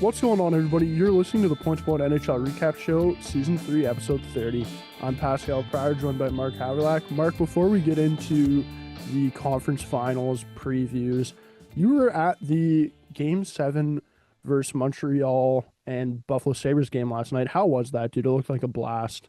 What's going on, everybody? You're listening to the Point2Point NHL Recap Show, Season 3, Episode 30. I'm Pascal Pryor, joined by Mark Havrilak. Mark, before we get into the conference finals previews, you were at the Game 7 versus Montreal and Buffalo Sabres game last night. How was that, dude? It looked like a blast.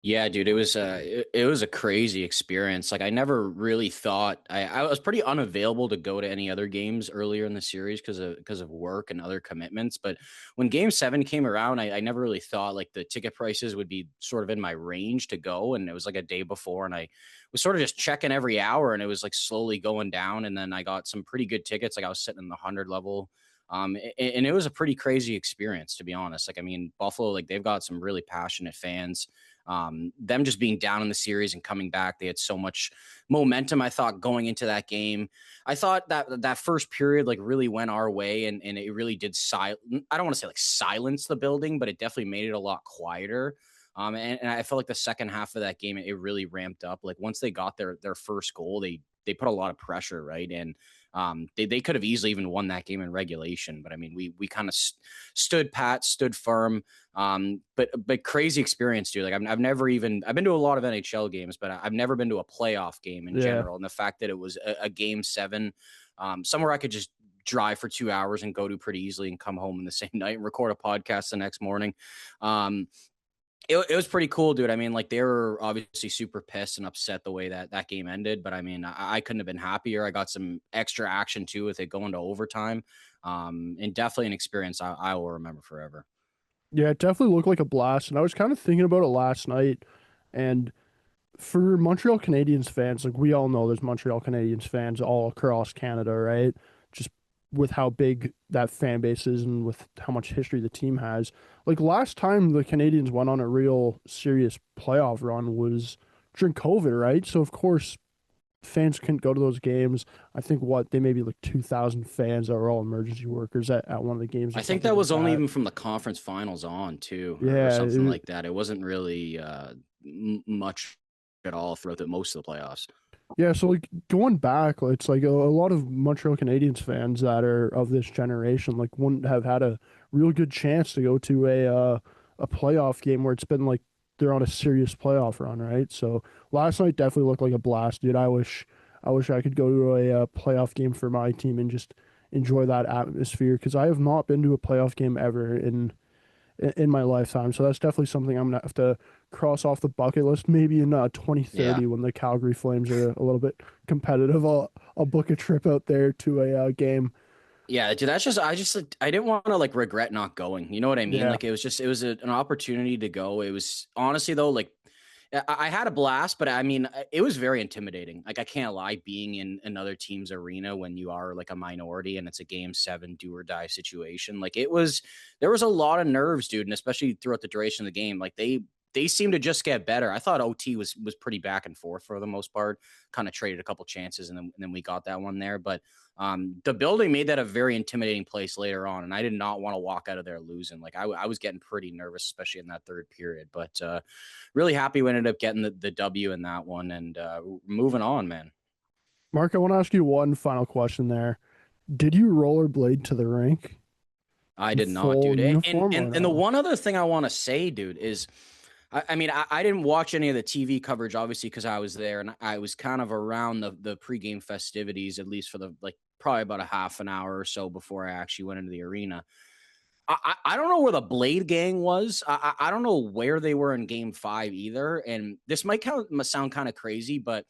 Yeah, dude, it was a crazy experience. Like I never really thought I was pretty unavailable to go to any other games earlier in the series because of work and other commitments. But when Game 7 came around, I never really thought like the ticket prices would be sort of in my range to go. And it was like a day before, and I was sort of just checking every hour, and it was like slowly going down. And then I got some pretty good tickets. Like I was sitting in the 100 level. And it was a pretty crazy experience, to be honest. Like, I mean, Buffalo, like they've got some really passionate fans. Them just being down in the series and coming back, they had so much momentum. I thought going into that game, I thought that first period like really went our way, and it really did I don't want to say like silence the building, but it definitely made it a lot quieter. And I felt like the second half of that game, it really ramped up. Like once they got their first goal, they put a lot of pressure, right? And they could have easily even won that game in regulation, but I mean, we kind of stood pat, stood firm. But crazy experience, dude. Like I've been to a lot of NHL games, but I've never been to a playoff game in Yeah. general. And the fact that it was a Game 7, somewhere I could just drive for 2 hours and go to pretty easily and come home in the same night and record a podcast the next morning. Um, it was pretty cool, dude. I mean, like they were obviously super pissed and upset the way that game ended, but I mean, I couldn't have been happier. I got some extra action too with it going to overtime, and definitely an experience I will remember forever. Yeah, it definitely looked like a blast. And I was kind of thinking about it last night. And for Montreal Canadiens fans, like we all know there's Montreal Canadiens fans all across Canada, right? Just with how big that fan base is and with how much history the team has. Like last time the Canadiens went on a real serious playoff run was during COVID, right? So of course fans couldn't go to those games. I think they may be like 2,000 fans that were all emergency workers at one of the games or I think something that like was only that. even from the conference finals on too, or Yeah, something like that. It wasn't really much at all throughout most of the playoffs. yeah, so like going back, it's like a lot of Montreal Canadiens fans that are of this generation like wouldn't have had a real good chance to go to a playoff game where it's been like they're on a serious playoff run, right? So last night definitely looked like a blast, dude. I wish I could go to a playoff game for my team and just enjoy that atmosphere because I have not been to a playoff game ever in my lifetime. So that's definitely something I'm gonna have to cross off the bucket list. Maybe in 2030 Yeah. when the Calgary Flames are a little bit competitive, I'll book a trip out there to a game. Yeah, dude, I didn't want to like regret not going. You know what I mean? Yeah, Like it was an opportunity to go. It was honestly though, like I had a blast, but I mean, it was very intimidating. Like I can't lie, being in another team's arena when you are like a minority and it's a Game 7 do or die situation. Like there was a lot of nerves, dude, and especially throughout the duration of the game. Like they seemed to just get better. I thought OT was pretty back and forth for the most part. Kind of traded a couple chances, and then we got that one there. But the building made that a very intimidating place later on, and I did not want to walk out of there losing. Like I was getting pretty nervous, especially in that third period. But really happy we ended up getting the W in that one, and moving on, man. Mark, I want to ask you one final question there. Did you rollerblade to the rink I in did not, full dude. And uniform or and, and the no? one other thing I want to say, dude, is I mean, I didn't watch any of the TV coverage, obviously, because I was there and I was kind of around the pregame festivities, at least for the like probably about a half an hour or so before I actually went into the arena. I don't know where the Blade Gang was. I don't know where they were in Game 5 either. And this must sound kind of crazy, but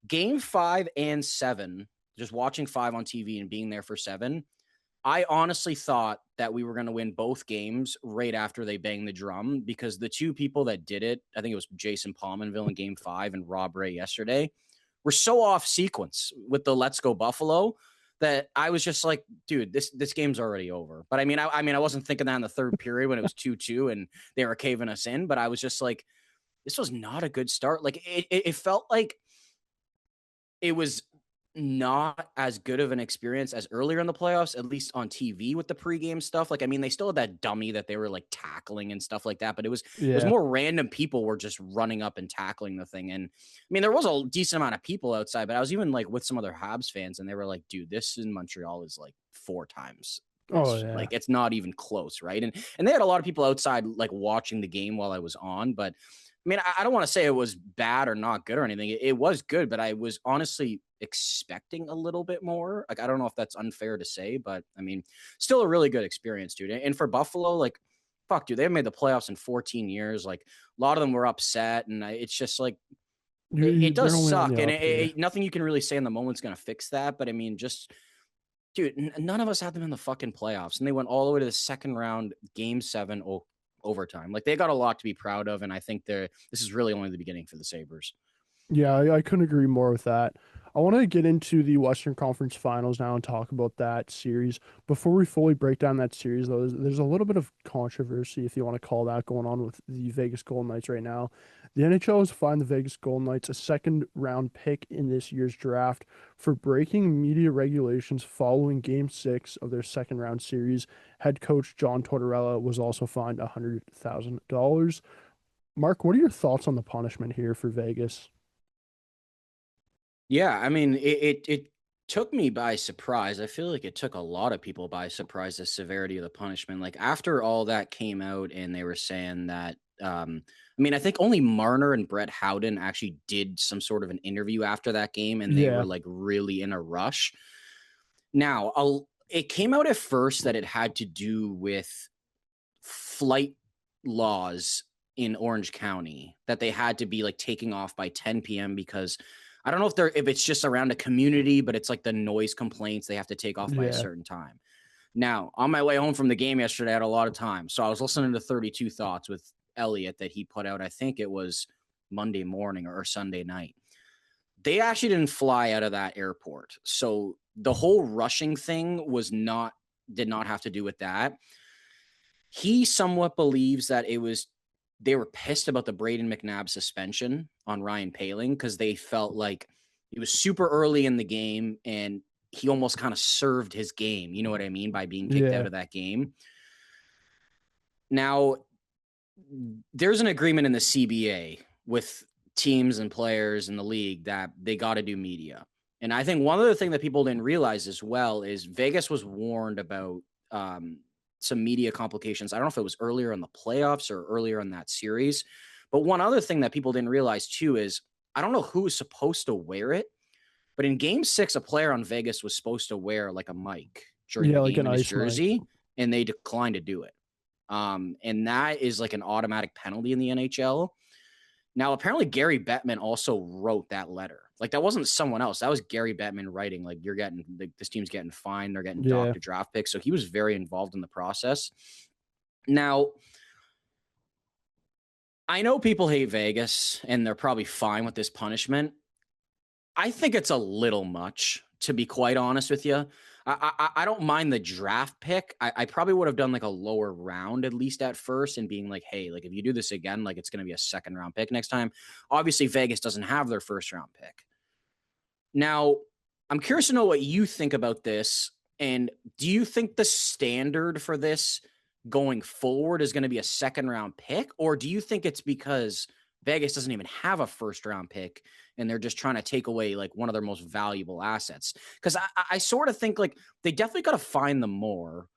Game 5 and 7, just watching 5 on TV and being there for 7, I honestly thought that we were going to win both games right after they banged the drum, because the two people that did it, I think it was Jason Pominville in Game 5 and Rob Ray yesterday, were so off sequence with the "Let's Go Buffalo" that I was just like, dude, this game's already over. But I wasn't thinking that in the third period when it was 2-2 and they were caving us in. But I was just like, this was not a good start. Like it felt like it was not as good of an experience as earlier in the playoffs, at least on TV with the pregame stuff. Like, I mean, they still had that dummy that they were like tackling and stuff like that, but it was Yeah. more random people were just running up and tackling the thing. And I mean, there was a decent amount of people outside, but I was even like with some other Habs fans, and they were like, dude, this in Montreal is like 4 times Oh yeah. It's not even close, right? And they had a lot of people outside like watching the game while I was on, but I mean, I don't want to say it was bad or not good or anything. It was good, but I was honestly expecting a little bit more. Like, I don't know if that's unfair to say, but I mean, still a really good experience, dude. And for Buffalo, like, fuck, dude, they haven't made the playoffs in 14 years. Like, a lot of them were upset, and it's just like it They're does only on suck, the and up here. nothing you can really say in the moment's gonna fix that. But I mean, just dude, none of us had them in the fucking playoffs, and they went all the way to the second round, game 7, overtime. Like, they got a lot to be proud of, and I think this is really only the beginning for the Sabres. Yeah, I couldn't agree more with that. I want to get into the Western Conference Finals now and talk about that series. Before we fully break down that series, though, there's a little bit of controversy, if you want to call that, going on with the Vegas Golden Knights right now. The NHL has fined the Vegas Golden Knights a second round pick in this year's draft for breaking media regulations following Game 6 of their second round series. Head coach John Tortorella was also fined $100,000. Mark, what are your thoughts on the punishment here for Vegas? Yeah, I mean, it took me by surprise. I feel like it took a lot of people by surprise, the severity of the punishment. Like, after all that came out and they were saying that, I mean, I think only Marner and Brett Howden actually did some sort of an interview after that game, and they were Yeah, like really in a rush. Now, it came out at first that it had to do with flight laws in Orange County, that they had to be like taking off by 10 p.m. because I don't know if it's just around a community, but it's like the noise complaints, they have to take off by a yeah. certain time. Now, on my way home from the game yesterday, I had a lot of time. So I was listening to 32 Thoughts with Elliot that he put out. I think it was Monday morning or Sunday night. They actually didn't fly out of that airport. So the whole rushing thing did not have to do with that. He somewhat believes that they were pissed about the Braden McNabb suspension on Ryan Poehling because they felt like it was super early in the game and he almost kind of served his game. You know what I mean? By being kicked out Yeah. of that game. Now, there's an agreement in the CBA with teams and players in the league that they got to do media. And I think one other thing that people didn't realize as well is Vegas was warned about some media complications. I don't know if it was earlier in the playoffs or earlier in that series. But one other thing that people didn't realize too is I don't know who was supposed to wear it, but in game 6, a player on Vegas was supposed to wear like a mic during Yeah, the like game an in his ice mic. jersey, and they declined to do it. And that is like an automatic penalty in the NHL. Now, apparently, Gary Bettman also wrote that letter. Like, that wasn't someone else. That was Gary Bettman writing, like, this team's getting fined. They're getting Yeah. docked a draft pick. So he was very involved in the process. Now, I know people hate Vegas and they're probably fine with this punishment. I think it's a little much, to be quite honest with you. I don't mind the draft pick. I probably would have done like a lower round at least at first and being like, hey, like if you do this again, like it's going to be a second round pick next time. Obviously, Vegas doesn't have their first round pick. Now, I'm curious to know what you think about this. And do you think the standard for this going forward is going to be a second round pick? Or do you think it's because Vegas doesn't even have a first round pick and they're just trying to take away like one of their most valuable assets? Because I sort of think like they definitely got to find them more.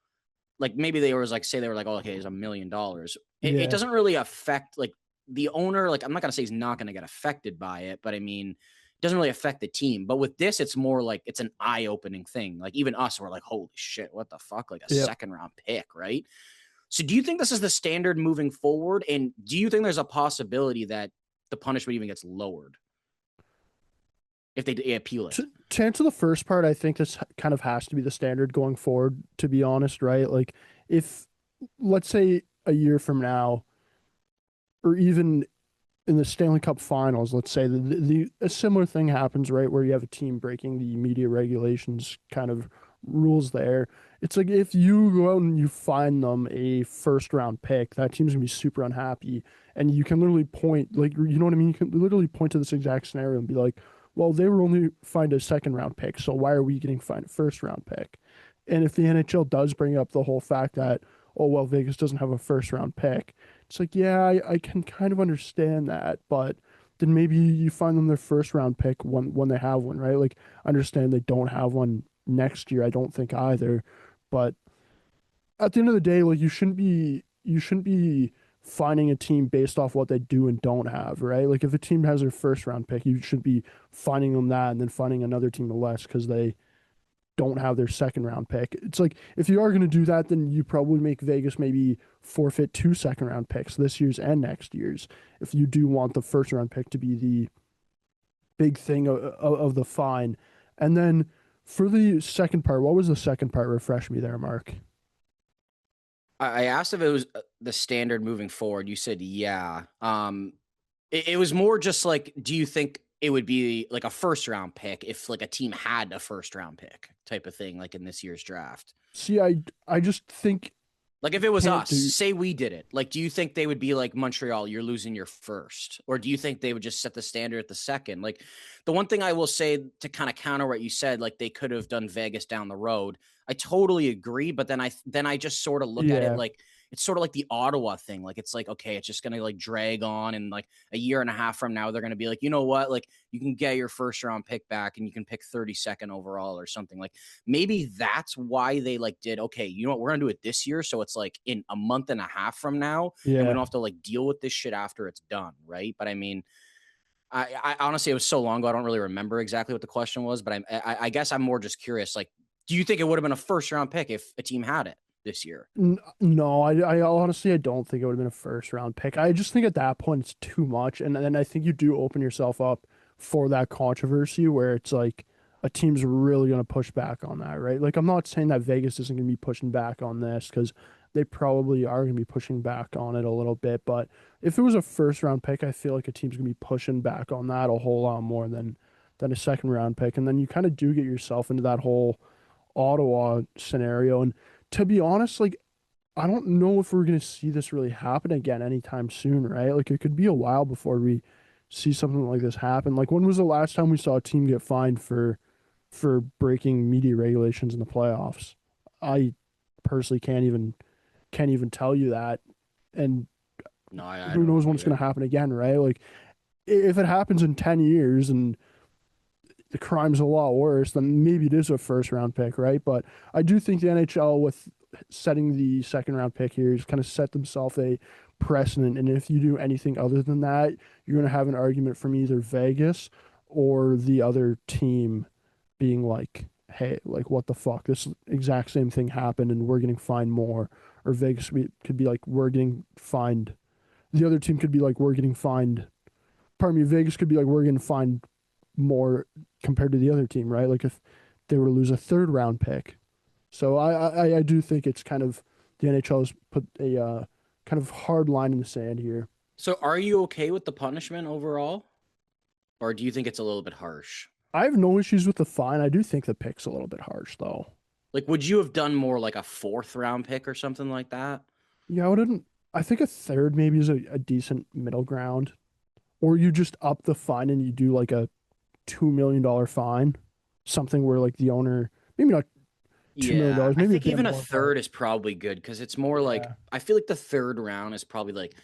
Like maybe they was like, say they were like, oh, okay, it's $1 million. It Yeah. doesn't really affect like the owner. Like, I'm not going to say he's not going to get affected by it, but I mean, it doesn't really affect the team. But with this, it's more like it's an eye-opening thing. Like even us, we're like, holy shit, what the fuck? Like a Yep. second round pick, right? So do you think this is the standard moving forward? And do you think there's a possibility that the punishment even gets lowered if they appeal it? To answer the first part, I think this kind of has to be the standard going forward, to be honest, right? Like, if, let's say, a year from now, or even in the Stanley Cup Finals, let's say a similar thing happens, right, where you have a team breaking the media regulations kind of rules there. It's like if you go out and you find them a first round pick, that team's gonna be super unhappy, and you can literally point, like, you know what I mean? You can literally point to this exact scenario and be like, well, they were only fined a second round pick, so why are we getting fined a first round pick? And if the NHL does bring up the whole fact that, oh well, Vegas doesn't have a first round pick, it's like, yeah, I can kind of understand that, but then maybe you find them their first round pick when they have one, right? Like, I understand they don't have one next year. I don't think either, but at the end of the day, like you shouldn't be finding a team based off what they do and don't have, right? Like if a team has their first round pick, you should be finding them that and then finding another team less because they don't have their second round pick. It's like if you are going to do that, then you probably make Vegas maybe forfeit two second round picks this year's and next year's if you do want the first round pick to be the big thing of the fine. And then for the second part, what was the second part? Refresh me there, Mark. I asked if it was the standard moving forward. You said yeah. It was more just like, do you think it would be like a first round pick if like a team had a first round pick type of thing, like in this year's draft? See, I just think Like if you it was can't us, do. say we did it, like do you think they would be like Montreal, you're losing your first? Or do you think they would just set the standard at the second? Like the one thing I will say to kind of counter what you said, like they could have done Vegas down the road. I totally agree, but then I just sort of look at it Yeah, like it's sort of like the Ottawa thing. Like it's like, okay, it's just gonna like drag on and like a year and a half from now, they're gonna be like, you know what? Like you can get your first round pick back and you can pick 32nd overall or something. Like maybe that's why they like did okay, you know what, we're gonna do it this year, so it's like in a month and a half from now and we yeah. don't have to like deal with this shit after it's done, right? But I mean, I honestly, it was so long ago I don't really remember exactly what the question was, but I guess I'm more just curious, like do you think it would have been a first round pick if a team had it this year? No, I honestly I don't think it would have been a first round pick. I just think at that point it's too much, and then I think you do open yourself up for that controversy where it's like a team's really going to push back on that, right? Like I'm not saying that Vegas isn't going to be pushing back on this because they probably are going to be pushing back on it a little bit, but if it was a first round pick, I feel like a team's going to be pushing back on that a whole lot more than a second round pick, and then you kind of do get yourself into that whole Ottawa scenario. And to be honest, like I don't know if we're gonna see this really happen again anytime soon, right? Like it could be a while before we see something like this happen. Like when was the last time we saw a team get fined for breaking media regulations in the playoffs? I personally can't even tell you that. And No, I who don't knows know when it's gonna either. happen again, right? Like if it happens in 10 years and the crime's a lot worse, then maybe it is a first round pick, right? But I do think the NHL with setting the second round pick here has kind of set themselves a precedent. And if you do anything other than that, you're going to have an argument from either Vegas or the other team being like, hey, like, what the fuck? This exact same thing happened and we're getting fined more. Or Vegas could be like, we're getting fined. The other team could be like, we're getting fined. Pardon me, Vegas could be like, we're getting fined more compared to the other team, right? Like if they were to lose a third round pick. So I do think it's kind of the NHL has put a kind of hard line in the sand here. So are you okay with the punishment overall? Or do you think it's a little bit harsh? I have no issues with the fine. I do think the pick's a little bit harsh though. Like, would you have done more like a fourth round pick or something like that? Yeah, I wouldn't. I think a third maybe is a decent middle ground, or you just up the fine and you do like a $2 million fine, something where like the owner maybe not $2 million, Yeah, I maybe a think bit even a more, but third is probably good because it's more like yeah, I feel like the third round is probably like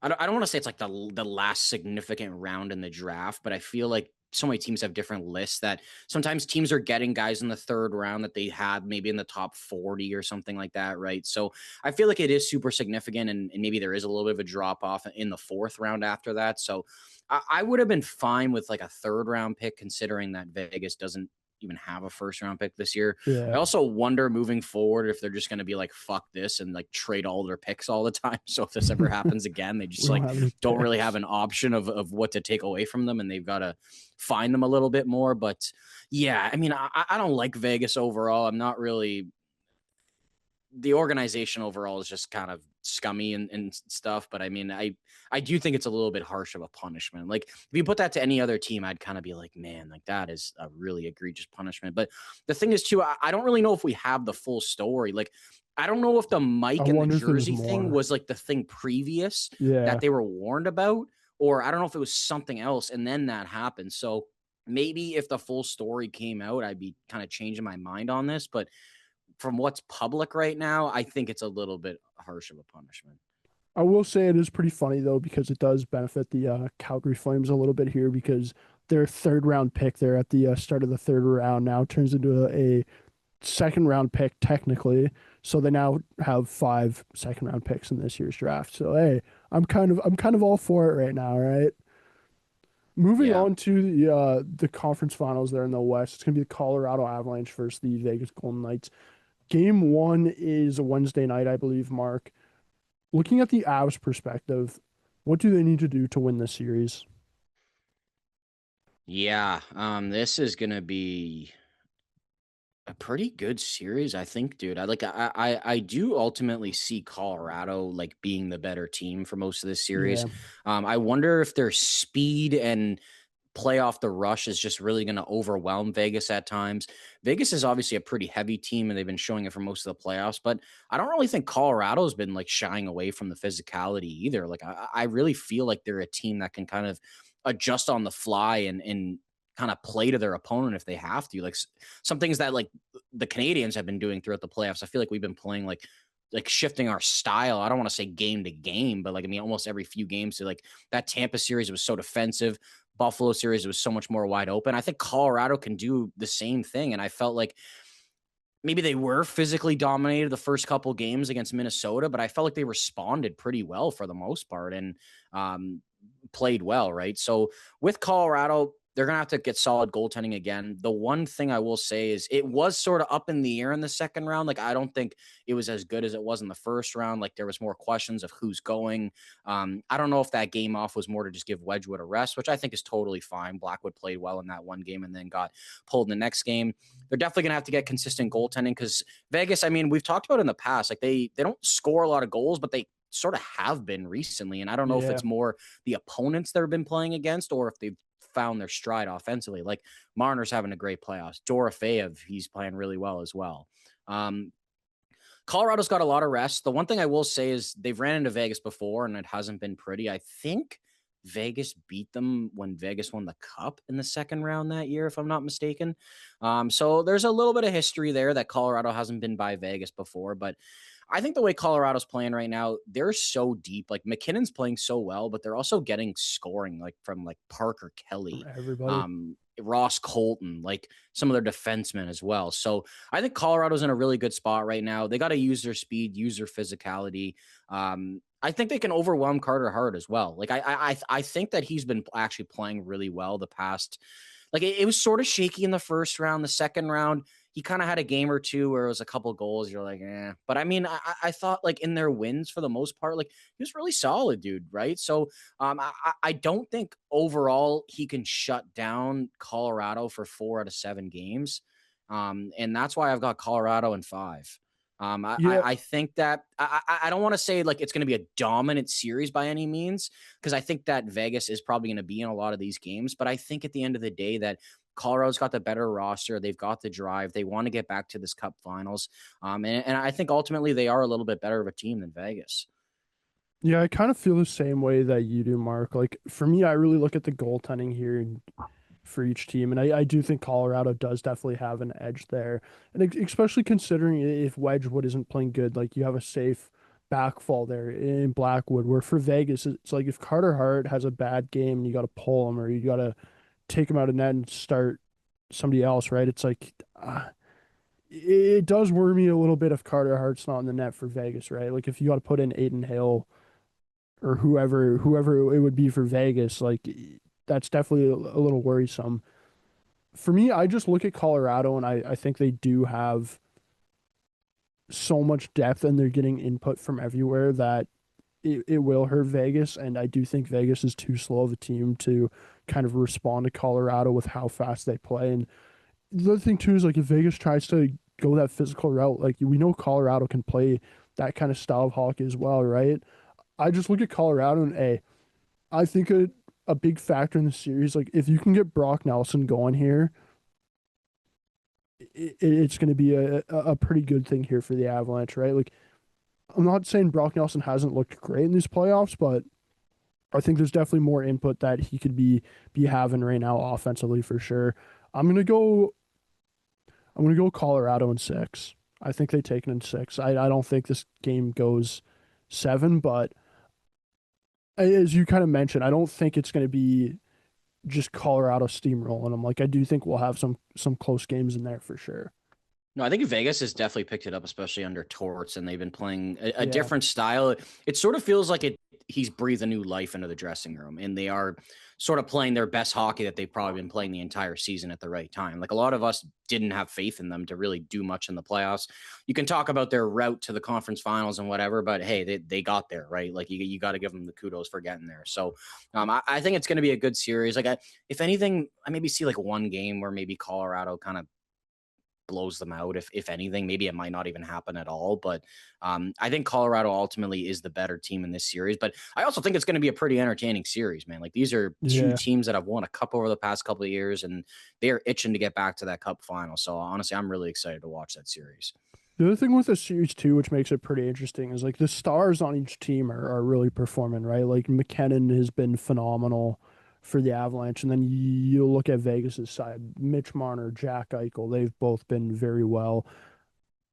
I don't want to say it's like the last significant round in the draft, but I feel like so many teams have different lists that sometimes teams are getting guys in the third round that they had maybe in the top 40 or something like that, right? So I feel like it is super significant and maybe there is a little bit of a drop off in the fourth round after that. So I would have been fine with like a third round pick considering that Vegas doesn't even have a first round pick this year. I yeah, also wonder moving forward if they're just going to be like, fuck this and like trade all their picks all the time. So if this ever happens again, they we just don't like have any don't really have picks. an option of what to take away from them and they've got to find them a little bit more. But yeah, I mean, I don't like Vegas overall. I'm not really the organization overall is just kind of scummy and stuff. But I mean, I do think it's a little bit harsh of a punishment. Like if you put that to any other team, I'd kind of be like, man, like that is a really egregious punishment. But the thing is, too, I don't really know if we have the full story. Like I don't know if the I Mike and the wonder if there's jersey thing more. was like the thing previous that Yeah. they were warned about, or I don't know if it was something else, and then that happened. So maybe if the full story came out, I'd be kind of changing my mind on this. But from what's public right now, I think it's a little bit harsh of a punishment. I will say it is pretty funny though because it does benefit the Calgary Flames a little bit here because their third round pick there at the start of the third round now turns into a second round pick technically. So they now have 5 second-round picks in this year's draft. So hey, I'm kind of all for it right now, right? Moving Yeah. on to the conference finals there in the West, it's gonna be the Colorado Avalanche versus the Vegas Golden Knights. Game one is a Wednesday night, I believe, Mark. Looking at the Avs perspective, what do they need to do to win this series? Yeah. This is gonna be a pretty good series, I think, dude. I do ultimately see Colorado like being the better team for most of this series. Yeah, I wonder if their speed and play off the rush is just really going to overwhelm Vegas at times. Vegas is obviously a pretty heavy team, and they've been showing it for most of the playoffs. But I don't really think Colorado's been like shying away from the physicality either. Like I really feel like they're a team that can kind of adjust on the fly and kind of play to their opponent if they have to. Like some things that like the Canadians have been doing throughout the playoffs. I feel like we've been playing like shifting our style. I don't want to say game to game, but like I mean almost every few games. So like that Tampa series was so defensive. Buffalo series was so much more wide open. I think Colorado can do the same thing. And I felt like maybe they were physically dominated the first couple games against Minnesota, but I felt like they responded pretty well for the most part and played well, right? So with Colorado, they're going to have to get solid goaltending again. The one thing I will say is it was sort of up in the air in the second round. Like, I don't think it was as good as it was in the first round. Like, there was more questions of who's going. I don't know if that game off was more to just give Wedgwood a rest, which I think is totally fine. Blackwood played well in that one game and then got pulled in the next game. They're definitely going to have to get consistent goaltending because Vegas, I mean, we've talked about it in the past, like they don't score a lot of goals, but they sort of have been recently. And I don't know if yeah, it's more the opponents they've been playing against or if they've found their stride offensively. Like Marner's having a great playoffs. Dorofeyev, he's playing really well as well. Um, Colorado's got a lot of rest. The one thing I will say is they've ran into Vegas before and it hasn't been pretty. I think Vegas beat them when Vegas won the cup in the second round that year, if I'm not mistaken. So there's a little bit of history there that Colorado hasn't been by Vegas before, but I think the way Colorado's playing right now, they're so deep. Like McKinnon's playing so well, but they're also getting scoring like from like Parker from Kelly, everybody. Ross Colton, like some of their defensemen as well. So I think Colorado's in a really good spot right now. They got to use their speed, use their physicality. I think they can overwhelm Carter Hart as well. Like I think that he's been actually playing really well the past. Like it was sort of shaky in the first round. The second round, he kind of had a game or two where it was a couple goals. You're like, eh. But I mean, I thought like in their wins for the most part, like he was really solid, dude. Right. So I don't think overall he can shut down Colorado for 4 out of 7 games. And that's why I've got Colorado in 5. Yeah, I think that I don't want to say like it's going to be a dominant series by any means because I think that Vegas is probably going to be in a lot of these games. But I think at the end of the day that Colorado's got the better roster. They've got the drive. They want to get back to this Cup Finals. And I think ultimately they are a little bit better of a team than Vegas. yeah, I kind of feel the same way that you do, Mark. Like for me, I really look at the goaltending here and for each team, and I do think Colorado does definitely have an edge there, and especially considering if Wedgwood isn't playing good, like you have a safe backfall there in Blackwood. Where for Vegas, it's like if Carter Hart has a bad game, and you got to pull him or you got to take him out of net and start somebody else, right? It's like it does worry me a little bit if Carter Hart's not in the net for Vegas, right? Like if you got to put in Aiden Hill or whoever it would be for Vegas, like that's definitely a little worrisome. For me, I just look at Colorado and I think they do have so much depth and they're getting input from everywhere that it will hurt Vegas. And I do think Vegas is too slow of a team to kind of respond to Colorado with how fast they play. And the other thing too is like if Vegas tries to go that physical route, like we know Colorado can play that kind of style of hockey as well, right? I just look at Colorado and I think a big factor in the series, like if you can get Brock Nelson going here, it's going to be a pretty good thing here for the Avalanche, right? Like I'm not saying Brock Nelson hasn't looked great in these playoffs, but I think there's definitely more input that he could be having right now offensively for sure. I'm gonna go I'm gonna go Colorado in 6. I think they take it in 6. I don't think this game goes 7, but as you kind of mentioned, I don't think it's going to be just Colorado steamrolling them. Like I do think we'll have some close games in there for sure. No, I think Vegas has definitely picked it up, especially under Torts, and they've been playing a Yeah, different style. It sort of feels like he's breathed a new life into the dressing room, and they are sort of playing their best hockey that they've probably been playing the entire season at the right time. Like a lot of us didn't have faith in them to really do much in the playoffs. You can talk about their route to the conference finals and whatever, but hey, they got there, right? Like you got to give them the kudos for getting there. So I think it's going to be a good series. If anything, I maybe see like one game where maybe Colorado kind of blows them out. If anything, maybe it might not even happen at all. But I think Colorado ultimately is the better team in this series. But I also think it's going to be a pretty entertaining series, man. Like these are two yeah. teams that have won a cup over the past couple of years, and they are itching to get back to that cup final. So honestly, I'm really excited to watch that series. The other thing with the series too, which makes it pretty interesting, is like the stars on each team are really performing, right? Like McKinnon has been phenomenal for the Avalanche, and then you look at Vegas's side, Mitch Marner, Jack Eichel, they've both been very well.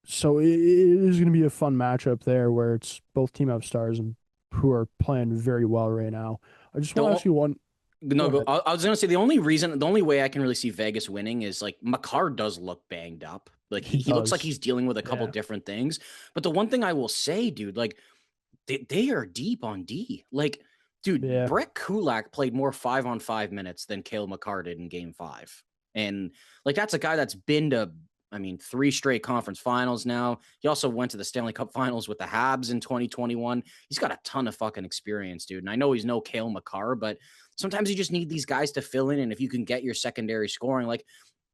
So it is going to be a fun matchup there, where it's both team have stars and who are playing very well right now. I just want to The ask you one. No, Go ahead. I was gonna say the only way I can really see Vegas winning is like Makar does look banged up. Like He he looks like does. he's dealing with a couple Yeah. different things. But the one thing I will say, dude, like they are deep on D. Like, dude, Yeah. Brett Kulak played more 5-on-5 minutes than Cale Makar did in Game 5, and like that's a guy that's been to. I mean, three straight conference finals now. He also went to the Stanley Cup finals with the Habs in 2021. He's got a ton of fucking experience, dude. And I know he's no Cale Makar, but sometimes you just need these guys to fill in. And if you can get your secondary scoring, like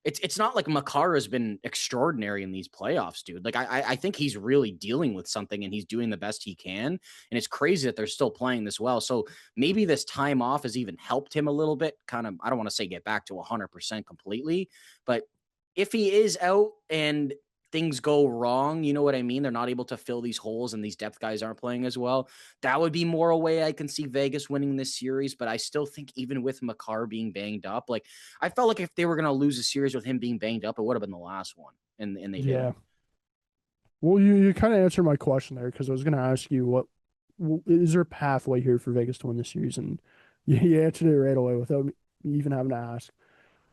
it's not like Makar has been extraordinary in these playoffs, dude. Like I think he's really dealing with something and he's doing the best he can. And it's crazy that they're still playing this well. So maybe this time off has even helped him a little bit. Kind of, I don't want to say get back to 100% completely, but if he is out and things go wrong, you know what I mean? They're not able to fill these holes and these depth guys aren't playing as well. That would be more a way I can see Vegas winning this series. But I still think even with Makar being banged up, like I felt like if they were going to lose a series with him being banged up, it would have been the last one. And they Yeah. didn't. Well, you kind of answered my question there, because I was going to ask you is there a pathway here for Vegas to win the series, and you answered it right away without me even having to ask.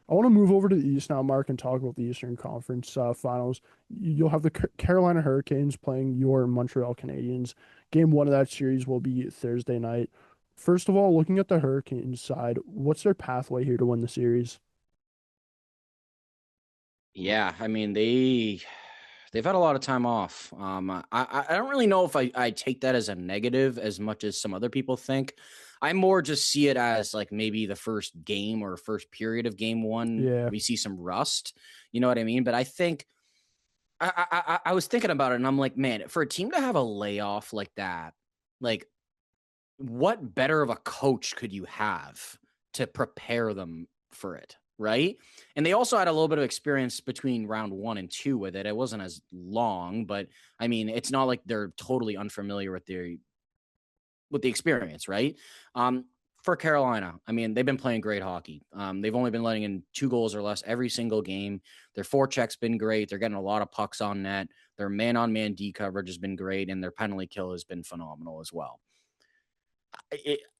I want to move over to the East now, Mark, and talk about the Eastern Conference Finals. You'll have the Carolina Hurricanes playing your Montreal Canadiens. Game one of that series will be Thursday night. First of all, looking at the Hurricanes side, what's their pathway here to win the series? Yeah, I mean they've had a lot of time off. I don't really know if I take that as a negative as much as some other people think. I more just see it as like maybe the first game or first period of game one, Yeah, we see some rust. You know what I mean? But I think I was thinking about it and I'm like, man, for a team to have a layoff like that, like what better of a coach could you have to prepare them for it? Right. And they also had a little bit of experience between round 1 and 2 with it. It wasn't as long, but I mean, it's not like they're totally unfamiliar with the experience, right? For Carolina, I mean, they've been playing great hockey. They've only been letting in 2 goals or less every single game. Their forecheck's been great. They're getting a lot of pucks on net. Their man-on-man D coverage has been great, and their penalty kill has been phenomenal as well.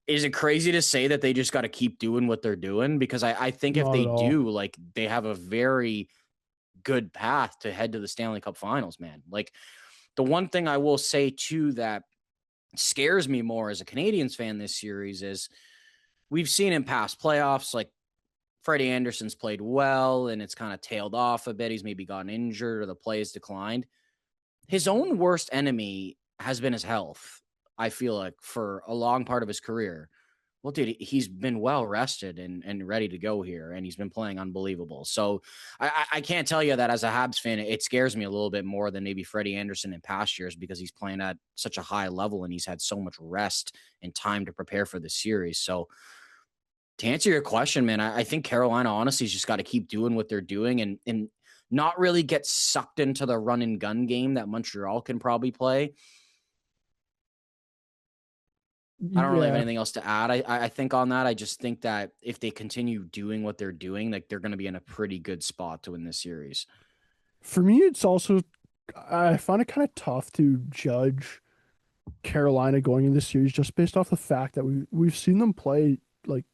Is it crazy to say that they just got to keep doing what they're doing? Because I think if not they at all. do, like they have a very good path to head to the Stanley Cup Finals, man. Like the one thing I will say too that scares me more as a Canadians fan this series is we've seen in past playoffs, like Freddie Anderson's played well and it's kind of tailed off a bit. He's maybe gotten injured or the play has declined. His own worst enemy has been his health, I feel like, for a long part of his career. Well, dude, he's been well rested and ready to go here, and he's been playing unbelievable. So I can't tell you that as a Habs fan, it scares me a little bit more than maybe Freddie Anderson in past years because he's playing at such a high level and he's had so much rest and time to prepare for the series. So to answer your question, man, I think Carolina honestly has just got to keep doing what they're doing and not really get sucked into the run and gun game that Montreal can probably play. I don't really have Yeah, anything else to add. I think on that, I just think that if they continue doing what they're doing, like they're going to be in a pretty good spot to win this series. for me, it's also I find it kind of tough to judge Carolina going in this series just based off the fact that we've seen them play like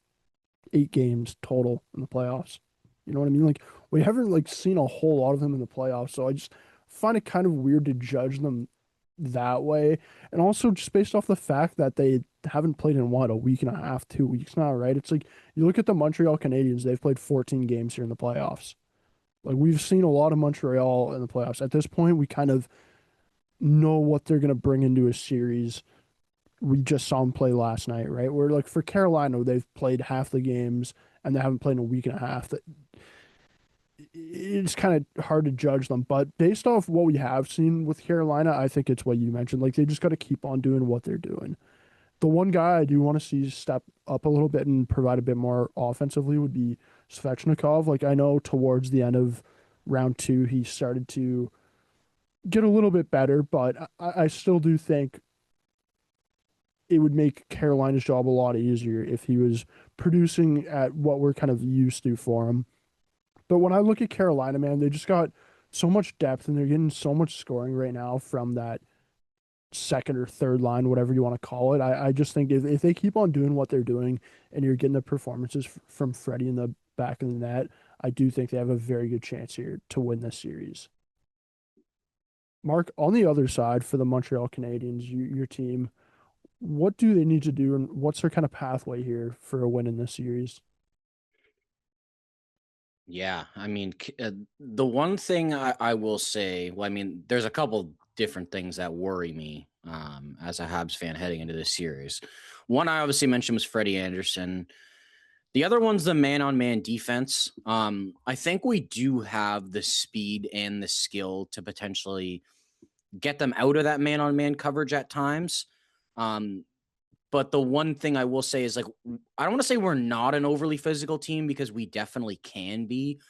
8 games total in the playoffs. You know what I mean? Like we haven't like seen a whole lot of them in the playoffs. So I just find it kind of weird to judge them that way. And also just based off the fact that they haven't played in what, a week and a half, 2 weeks now, right? It's like you look at the Montreal Canadiens, they've played 14 games here in the playoffs. Like we've seen a lot of Montreal in the playoffs. At this point, we kind of know what they're going to bring into a series. We just saw them play last night, right? Where like for Carolina, they've played half the games and they haven't played in a week and a half. That it's kind of hard to judge them, but based off what we have seen with Carolina, I think it's what you mentioned. Like they just got to keep on doing what they're doing. The one guy I do want to see step up a little bit and provide a bit more offensively would be Svechnikov. Like I know towards the end of round two, he started to get a little bit better, but I still do think it would make Carolina's job a lot easier if he was producing at what we're kind of used to for him. But when I look at Carolina, man, they just got so much depth and they're getting so much scoring right now from that second or third line, whatever you want to call it. I just think if they keep on doing what they're doing and you're getting the performances from Freddie in the back of the net, I do think they have a very good chance here to win this series. Mark, on the other side for the Montreal Canadiens, your team, what do they need to do and what's their kind of pathway here for a win in this series? Yeah, I mean, the one thing I will say, well, I mean, there's a couple different things that worry me as a Habs fan heading into this series. One I obviously mentioned was Freddie Anderson. The other one's the man-on-man defense. I think we do have the speed and the skill to potentially get them out of that man-on-man coverage at times. Um, but the one thing I will say is like, I don't want to say we're not an overly physical team because we definitely can be.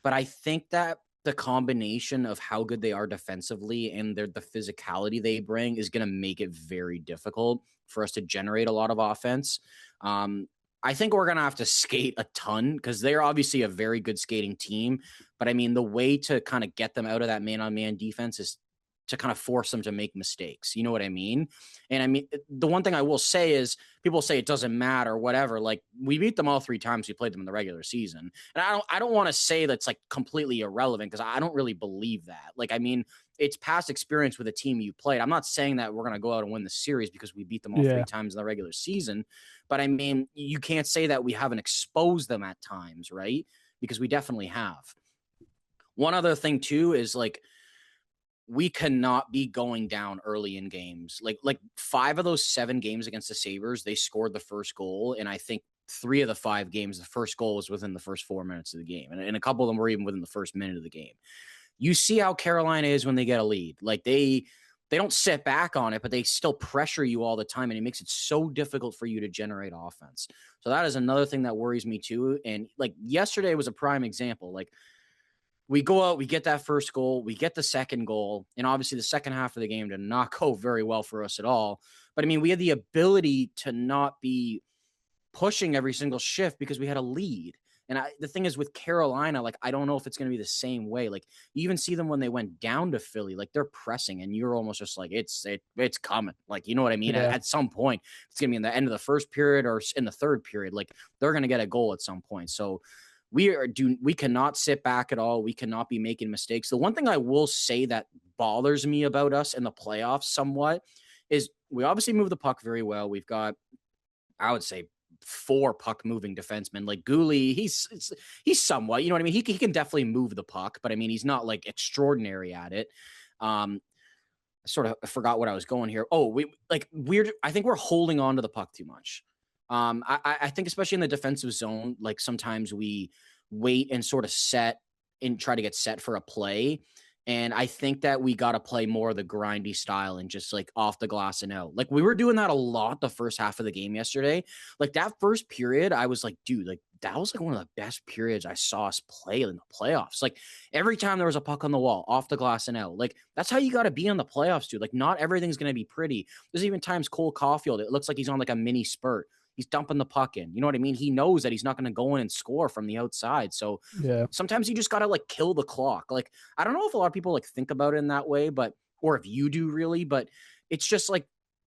But I think that the combination of how good they are defensively and the physicality they bring is going to make it very difficult for us to generate a lot of offense. I think we're going to have to skate a ton because they're obviously a very good skating team. But I mean, the way to kind of get them out of that man on man defense is to kind of force them to make mistakes. You know what I mean? And I mean, the one thing I will say is people say it doesn't matter, or whatever. Like we beat them all three times we played them in the regular season. And I don't want to say that's like completely irrelevant because I don't really believe that. Like, I mean, it's past experience with a team you played. I'm not saying that we're going to go out and win the series because we beat them all three Yeah. times in the regular season. But I mean, you can't say that we haven't exposed them at times, right? Because we definitely have. One other thing too is like, we cannot be going down early in games. Like 5 of those 7 games against the Sabres, they scored the first goal. And I think 3 of the 5 games, the first goal was within the first 4 minutes of the game. And a couple of them were even within the first minute of the game. You see how Carolina is when they get a lead. Like they don't sit back on it, but they still pressure you all the time. And it makes it so difficult for you to generate offense. So that is another thing that worries me too. And like yesterday was a prime example. Like we go out, we get that first goal, we get the second goal, and obviously the second half of the game did not go very well for us at all. But I mean, we had the ability to not be pushing every single shift because we had a lead. And the thing is with Carolina, like, I don't know if it's going to be the same way. Like, you even see them when they went down to Philly, like they're pressing, and you're almost just like, it's coming. Like, you know what I mean? Yeah. At some point, it's going to be in the end of the first period or in the third period. Like, they're going to get a goal at some point. So we cannot sit back at all. We cannot be making mistakes. The one thing I will say that bothers me about us in the playoffs somewhat is we obviously move the puck very well. We've got, I would say, 4 puck moving defensemen. Like Gooley, he's somewhat, you know what I mean? He can definitely move the puck, but I mean, he's not like extraordinary at it. I sort of forgot what I was going here. Oh, I think we're holding on to the puck too much. I think especially in the defensive zone, like sometimes we wait and sort of set and try to get set for a play. And I think that we got to play more of the grindy style and just like off the glass and out. Like we were doing that a lot the first half of the game yesterday. Like that first period, I was like, dude, like that was like one of the best periods I saw us play in the playoffs. Like every time there was a puck on the wall, off the glass and out. Like that's how you got to be in the playoffs, dude. Like not everything's going to be pretty. There's even times Cole Caulfield, it looks like he's on like a mini spurt. He's dumping the puck in. You know what I mean? He knows that he's not going to go in and score from the outside. So Yeah. sometimes you just got to like kill the clock. Like, I don't know if a lot of people like think about it in that way, but, or if you do really, but it's just like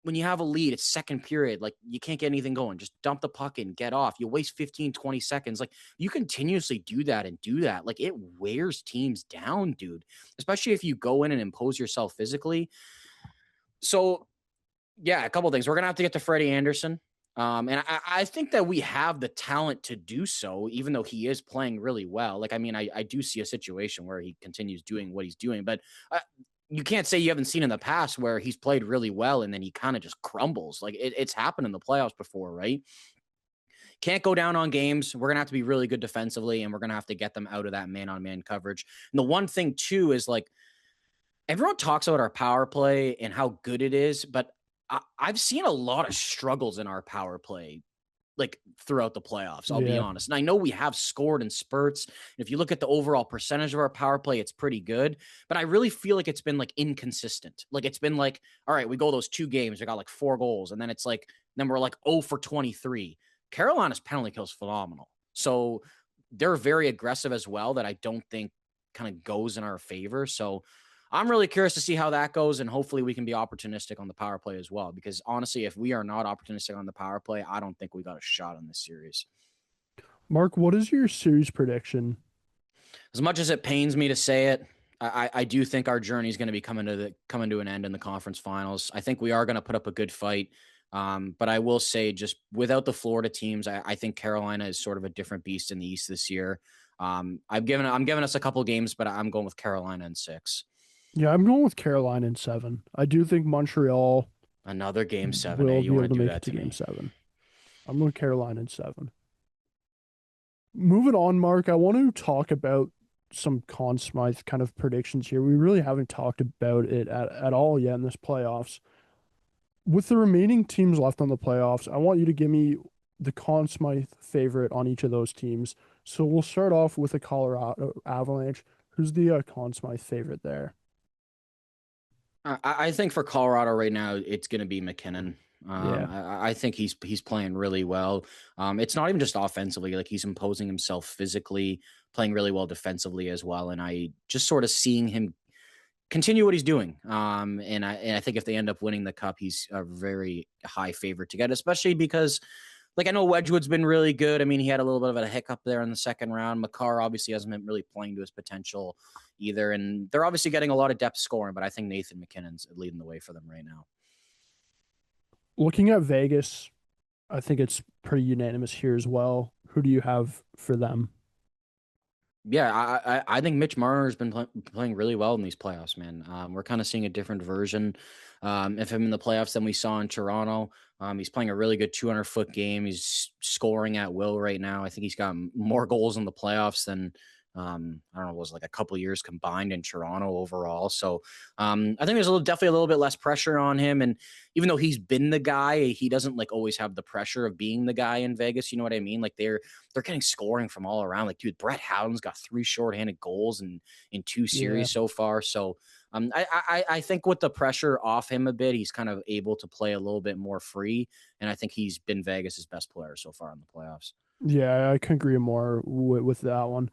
when you have a lead, it's second period. Like, you can't get anything going. Just dump the puck in, get off. You waste 15, 20 seconds. Like, you continuously do that and do that. Like, it wears teams down, dude, especially if you go in and impose yourself physically. So, yeah, a couple things. We're going to have to get to Freddie Anderson. And I think that we have the talent to do so, even though he is playing really well. Like, I mean, I do see a situation where he continues doing what he's doing, but you can't say you haven't seen in the past where he's played really well and then he kind of just crumbles. Like, it's happened in the playoffs before, right? Can't go down on games. We're going to have to be really good defensively, and we're going to have to get them out of that man-on-man coverage. And the one thing, too, is like, everyone talks about our power play and how good it is, but I've seen a lot of struggles in our power play, like, throughout the playoffs, I'll be Yeah. honest. And I know we have scored in spurts. If you look at the overall percentage of our power play, it's pretty good. But I really feel like it's been like inconsistent. Like, it's been like, all right, we go those 2 games, we got like 4 goals, and then it's like, then we're like 0 for 23. Carolina's penalty kill is phenomenal. So they're very aggressive as well, that I don't think kind of goes in our favor. So I'm really curious to see how that goes, and hopefully we can be opportunistic on the power play as well. Because honestly, if we are not opportunistic on the power play, I don't think we got a shot on this series. Mark, what is your series prediction? As much as it pains me to say it, I do think our journey is going to be coming to an end in the conference finals. I think we are going to put up a good fight. But I will say, just without the Florida teams, I think Carolina is sort of a different beast in the East this year. I'm giving us a couple games, but I'm going with Carolina in 6. Yeah, I'm going with Carolina in 7. I do think Montreal Another game 7. Hey, will you be want able to to do make it that to to game me? 7. I'm going Carolina in 7. Moving on, Mark, I want to talk about some Conn Smythe kind of predictions here. We really haven't talked about it at all yet in this playoffs. With the remaining teams left on the playoffs, I want you to give me the Conn Smythe favorite on each of those teams. So we'll start off with the Colorado Avalanche. Who's the Conn Smythe favorite there? I think for Colorado right now, it's going to be McKinnon. Yeah. I think he's playing really well. It's not even just offensively; like, he's imposing himself physically, playing really well defensively as well. And I just sort of seeing him continue what he's doing. And I think if they end up winning the cup, he's a very high favorite to get, especially because, like, I know Wedgwood's been really good. I mean, he had a little bit of a hiccup there in the second round. Makar obviously hasn't been really playing to his potential either. And they're obviously getting a lot of depth scoring, but I think Nathan McKinnon's leading the way for them right now. Looking at Vegas, I think it's pretty unanimous here as well. Who do you have for them? Yeah, I think Mitch Marner's been playing really well in these playoffs, man. We're kind of seeing a different version of him in the playoffs than we saw in Toronto. He's playing a really good 200-foot game. He's scoring at will right now. I think he's got more goals in the playoffs than I don't know, it was like a couple years combined in Toronto overall. So I think there's definitely a little bit less pressure on him. And even though he's been the guy, he doesn't like always have the pressure of being the guy in Vegas. You know what I mean? Like, they're getting scoring from all around. Like, dude, Brett Howden's got 3 shorthanded goals in 2 Yeah. series so far. So I think with the pressure off him a bit, he's kind of able to play a little bit more free. And I think he's been Vegas's best player so far in the playoffs. Yeah, I couldn't agree more with that one.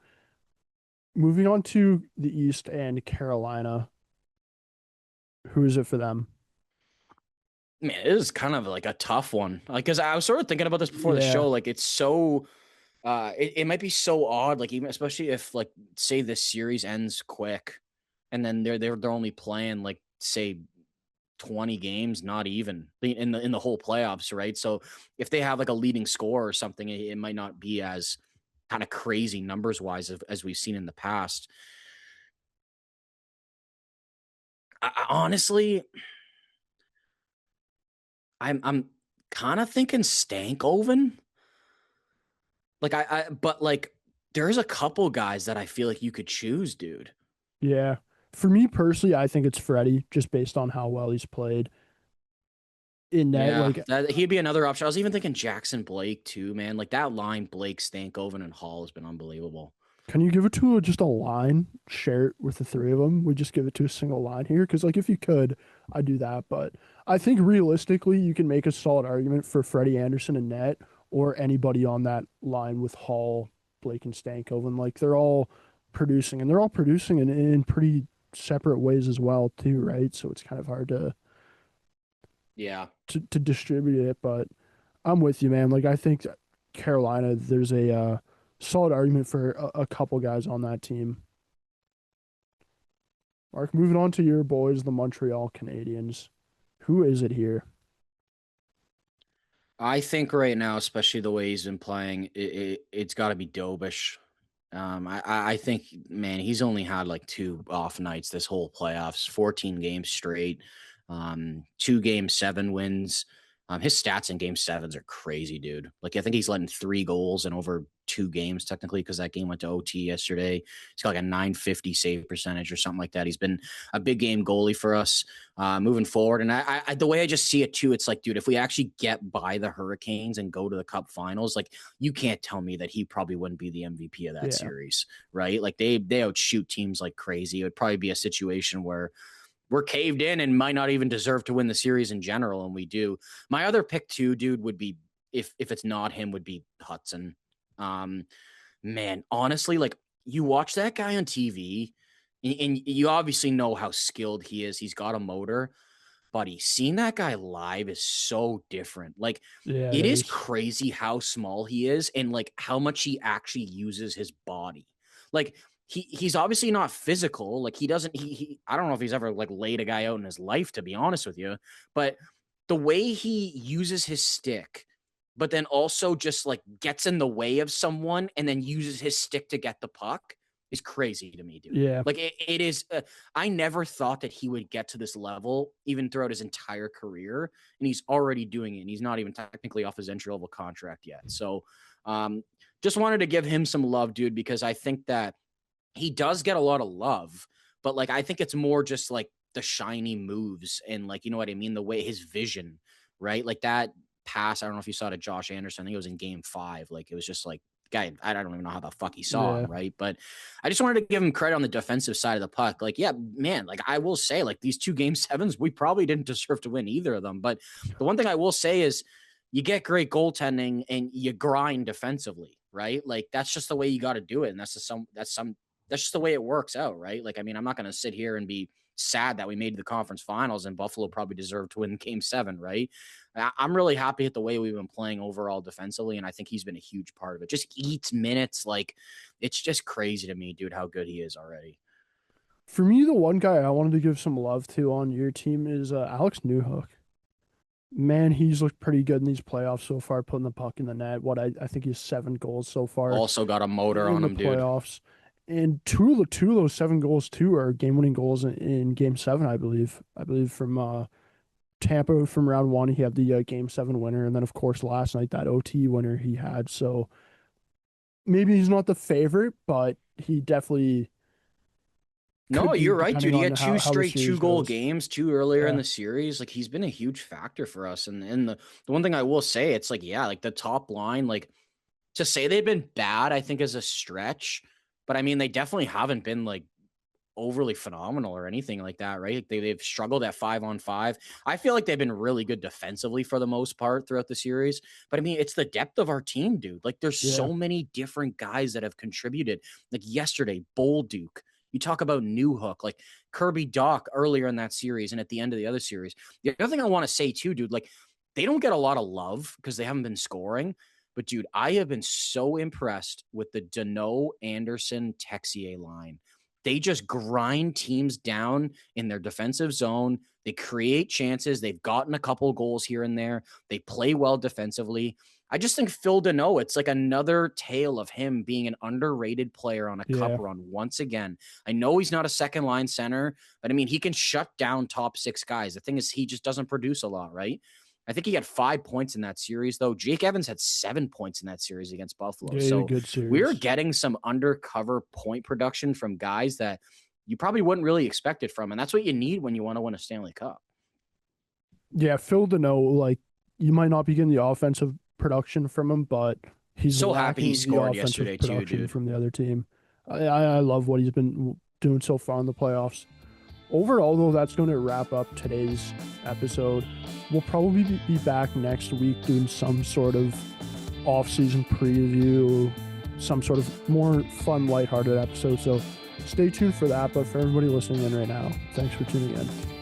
Moving on to the East and Carolina. Who is it for them? Man, it is kind of like a tough one. Like, because I was sort of thinking about this before the Yeah. show. Like, it's so it might be so odd, like, even especially if, like, say this series ends quick and then they're only playing, like, say 20 games, not even in the whole playoffs, right? So if they have like a leading score or something, it might not be as kind of crazy numbers wise as we've seen in the past. Honestly, I'm kind of thinking Stankoven. Like, but like, there's a couple guys that I feel like you could choose, dude. Yeah. For me personally, I think it's Freddie, just based on how well he's played in net. Yeah, Like, he'd be another option. I was even thinking Jackson Blake too, man. Like, that line, Blake, Stankoven, and Hall has been unbelievable. can you give it to just a line, share it with the three of them? We just give it to a single line here. Because, like, if you could, I'd do that. But I think realistically, you can make a solid argument for Freddie Anderson and net or anybody on that line with Hall, Blake, and Stankoven. Like, they're all producing, and they're all producing in pretty separate ways as well, too, right? So it's kind of hard to Yeah. to distribute it. But I'm with you, man. Like I think Carolina, there's a solid argument for a couple guys on that team. Mark, moving on to your boys, the Montreal Canadiens. Who is it here? I think right now, especially the way he's been playing, it's got to be Dobish. I think, man, he's only had like 2 off nights this whole playoffs, 14 games straight, 2 Game 7 wins. His stats in Game 7s are crazy, dude. Like I think he's letting 3 goals in over 2 games technically because that game went to OT yesterday. He's got like a 950 save percentage or something like that. He's been a big game goalie for us moving forward. And I the way I just see it too, it's like, dude, if we actually get by the Hurricanes and go to the Cup Finals, like you can't tell me that he probably wouldn't be the MVP of that Yeah. series, right? Like they outshoot teams like crazy. It would probably be a situation where we're caved in and might not even deserve to win the series in general, and we do. My other pick too, dude, would be if it's not him, would be Hudson. Um, man, honestly, like you watch that guy on TV, and you obviously know how skilled he is. He's got a motor, buddy. Seeing that guy live is so different. Like Yeah, it it is is. crazy how small he is and like how much he actually uses his body. Like he's obviously not physical. Like he doesn't he I don't know if he's ever like laid a guy out in his life, to be honest with you, but the way he uses his stick, but then also just like gets in the way of someone and then uses his stick to get the puck is crazy to me, dude. Yeah. Like it is. I never thought that he would get to this level, even throughout his entire career, and he's already doing it. And he's not even technically off his entry level contract yet. So, just wanted to give him some love, dude, because I think that he does get a lot of love, but like I think it's more just like the shiny moves and like you know what I mean, the way his vision, right? Like that pass. I don't know if you saw it to Josh Anderson. I think it was in Game 5. Like it was just like guy. I don't even know how the fuck he saw Yeah. him, right? But I just wanted to give him credit on the defensive side of the puck. Like yeah, man. Like I will say, like these 2 Game 7s, we probably didn't deserve to win either of them. But the one thing I will say is you get great goaltending and you grind defensively, right? Like that's just the way you got to do it, and that's just the way it works out, right? Like, I mean, I'm not going to sit here and be sad that we made the conference finals and Buffalo probably deserved to win Game 7, right? I'm really happy at the way we've been playing overall defensively, and I think he's been a huge part of it. Just eats minutes. Like, it's just crazy to me, dude, how good he is already. For me, the one guy I wanted to give some love to on your team is Alex Newhook. Man, he's looked pretty good in these playoffs so far, putting the puck in the net. I think he's 7 goals so far Also got a motor in on the him, dude. playoffs. And two of those 7 goals too are game-winning goals in Game 7, I believe. I believe from Tampa from round one, he had the Game 7 winner, and then of course last night that OT winner he had. So maybe he's not the favorite, but he definitely No, could be you're right, depending dude. He on had two how the straight series 2 goal goes. games, two earlier in Yeah, the series. Like he's been a huge factor for us. And the one thing I will say, it's like, yeah, like the top line, like to say they've been bad, I think is a stretch. But I mean, they definitely haven't been like overly phenomenal or anything like that, right? Like they've struggled at 5-on-5. I feel like they've been really good defensively for the most part throughout the series. But I mean, it's the depth of our team, dude. Like there's yeah, so many different guys that have contributed. Like yesterday, Bolduc. You talk about Newhook, like Kirby Doc earlier in that series and at the end of the other series. The other thing I want to say too, dude, like they don't get a lot of love because they haven't been scoring. But dude, I have been so impressed with the Danault, Anderson, Texier line. They just grind teams down in their defensive zone. They create chances. They've gotten a couple goals here and there. They play well defensively. I just think Phil Danault, it's like another tale of him being an underrated player on a cup yeah. run once again. I know he's not a second line center, but I mean, he can shut down top 6 guys. The thing is, he just doesn't produce a lot, right? I think he had 5 points in that series, though. Jake Evans had 7 points in that series against Buffalo. Yeah, he had a So good we're series. getting some undercover point production from guys that you probably wouldn't really expect it from. And that's what you need when you want to win a Stanley Cup. Yeah, Phil Deneau, like you might not be getting the offensive production from him, but he's So happy he lacking the scored offensive yesterday, too, production dude. from the other team. I love what he's been doing so far in the playoffs. Overall, though, that's going to wrap up today's episode. We'll probably be back next week doing some sort of off-season preview, some sort of more fun, lighthearted episode. So stay tuned for that. But for everybody listening in right now, thanks for tuning in.